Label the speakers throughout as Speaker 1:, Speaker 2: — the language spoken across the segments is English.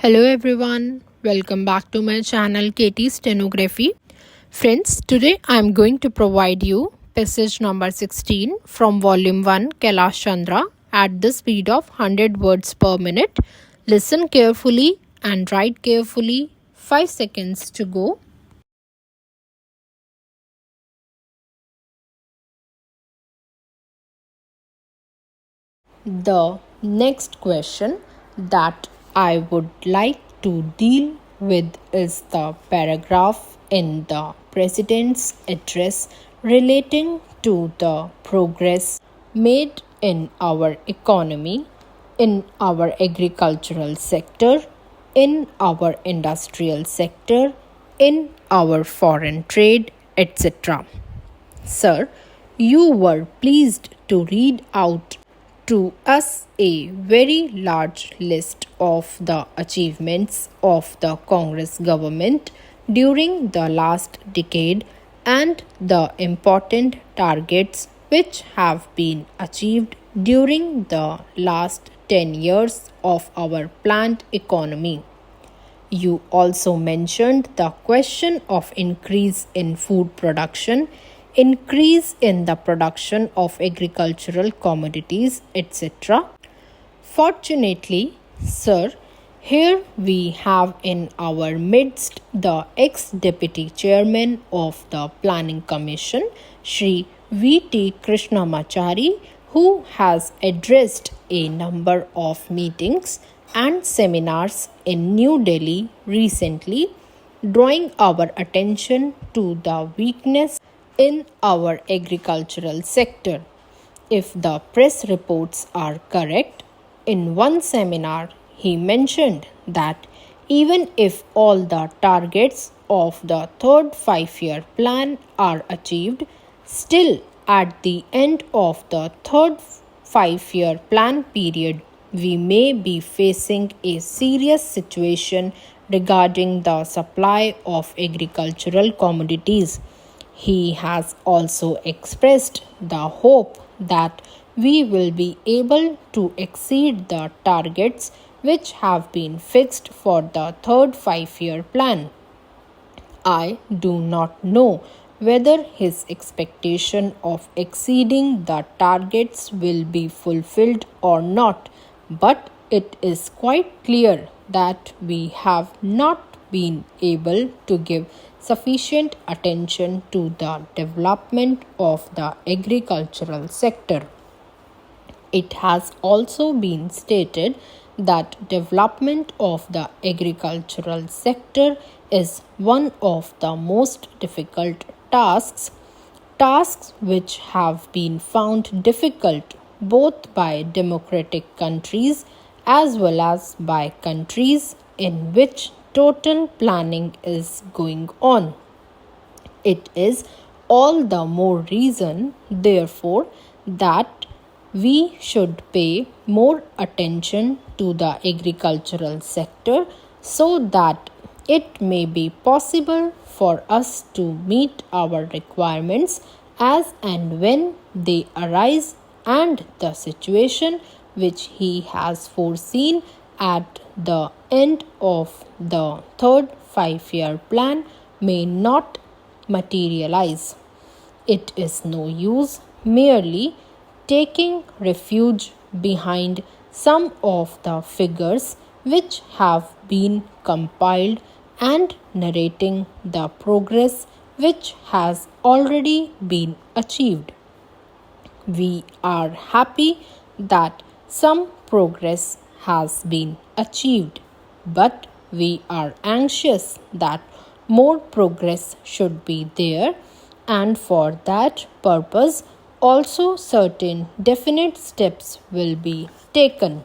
Speaker 1: Hello everyone, welcome back to my channel KTstenography. Friends, today I am going to provide you passage number 16 from volume 1 Kailash Chandra at the speed of 100 words per minute. Listen carefully and write carefully. 5 seconds to go. The next question that I would like to deal with is the paragraph in the President's address relating to the progress made in our economy, in our agricultural sector, in our industrial sector, in our foreign trade, etc. Sir, you were pleased to read out to us a very large list of the achievements of the Congress government during the last decade and the important targets which have been achieved during the last 10 years of our planned economy. You also mentioned the question of increase in food production, increase in the production of agricultural commodities, etc. Fortunately, sir, here we have in our midst the ex-deputy chairman of the Planning Commission, Shri V.T. Krishnamachari, who has addressed a number of meetings and seminars in New Delhi recently, drawing our attention to the weakness in our agricultural sector. If the press reports are correct, in one seminar he mentioned that even if all the targets of the third 5-year plan are achieved, still at the end of the third 5-year plan period, we may be facing a serious situation regarding the supply of agricultural commodities. He has also expressed the hope that we will be able to exceed the targets which have been fixed for the third 5-year plan. I do not know whether his expectation of exceeding the targets will be fulfilled or not, but it is quite clear that we have not been able to give sufficient attention to the development of the agricultural sector. It has also been stated that development of the agricultural sector is one of the most difficult tasks which have been found difficult both by democratic countries as well as by countries in which total planning is going on. It is all the more reason, therefore, that we should pay more attention to the agricultural sector so that it may be possible for us to meet our requirements as and when they arise, and the situation which he has foreseen at the end of the third 5-year plan may not materialize. It is no use merely taking refuge behind some of the figures which have been compiled and narrating the progress which has already been achieved. We are happy that some progress has been achieved, but we are anxious that more progress should be there, and for that purpose also certain definite steps will be taken.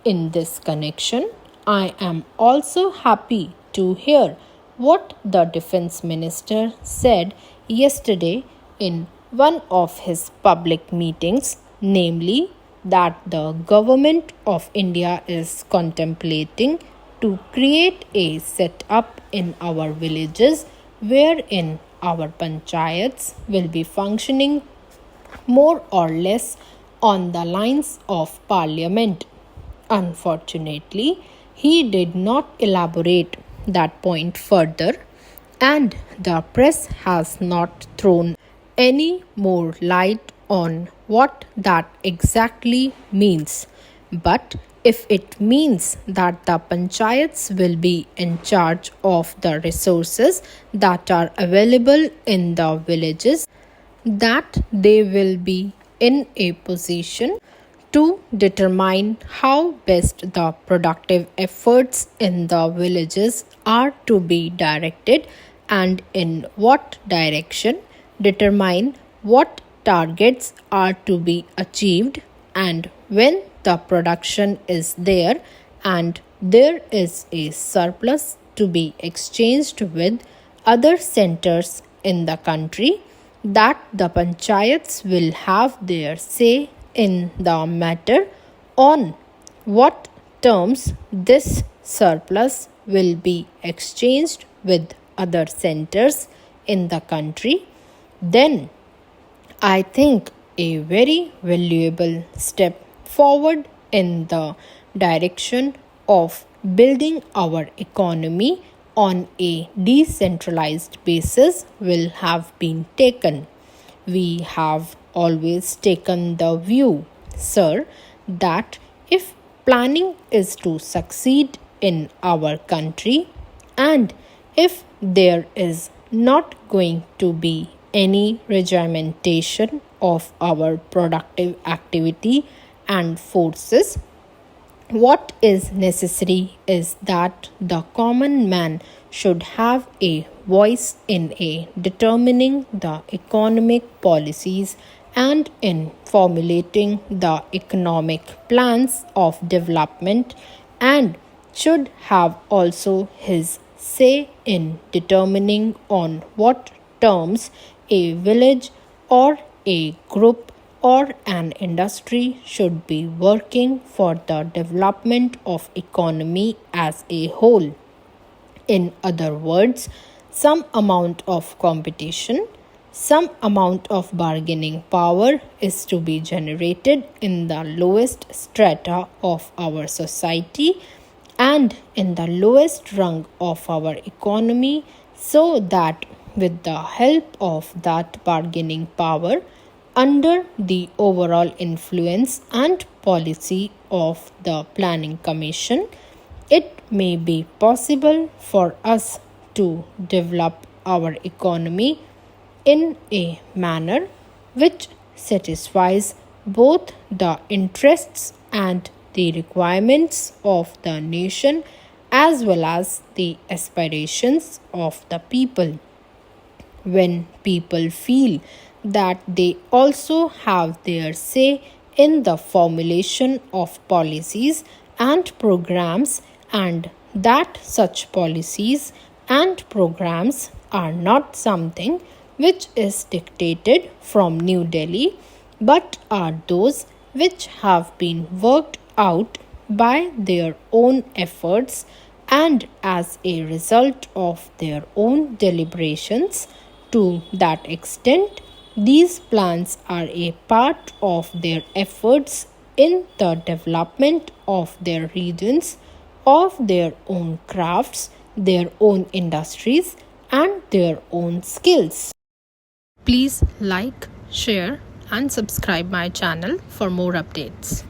Speaker 1: In this connection, I am also happy to hear what the Defense Minister said yesterday in one of his public meetings, namely that the Government of India is contemplating to create a set-up in our villages wherein our panchayats will be functioning more or less on the lines of parliament. Unfortunately, He did not elaborate that point further, and the press has not thrown any more light on what that exactly means. But if it means that the panchayats will be in charge of the resources that are available in the villages, that they will be in a position to determine how best the productive efforts in the villages are to be directed and in what direction, determine what targets are to be achieved, and when the production is there and there is a surplus to be exchanged with other centers in the country, that the panchayats will have their say in the matter on what terms this surplus will be exchanged with other centers in the country. Then I think a very valuable step forward in the direction of building our economy on a decentralized basis will have been taken. We have always taken the view, sir, that if planning is to succeed in our country, and if there is not going to be any regimentation of our productive activity and forces, what is necessary is that the common man should have a voice in a determining the economic policies and in formulating the economic plans of development, and should have also his say in determining on what terms a village or a group or an industry should be working for the development of economy as a whole. In other words, some amount of competition, some amount of bargaining power is to be generated in the lowest strata of our society and in the lowest rung of our economy, so that with the help of that bargaining power, under the overall influence and policy of the Planning Commission, it may be possible for us to develop our economy in a manner which satisfies both the interests and the requirements of the nation as well as the aspirations of the people. When people feel that they also have their say in the formulation of policies and programs, and that such policies and programs are not something which is dictated from New Delhi, but are those which have been worked out by their own efforts and as a result of their own deliberations. To that extent, these plans are a part of their efforts in the development of their regions, of their own crafts, their own industries, and their own skills. Please like, share, and subscribe my channel for more updates.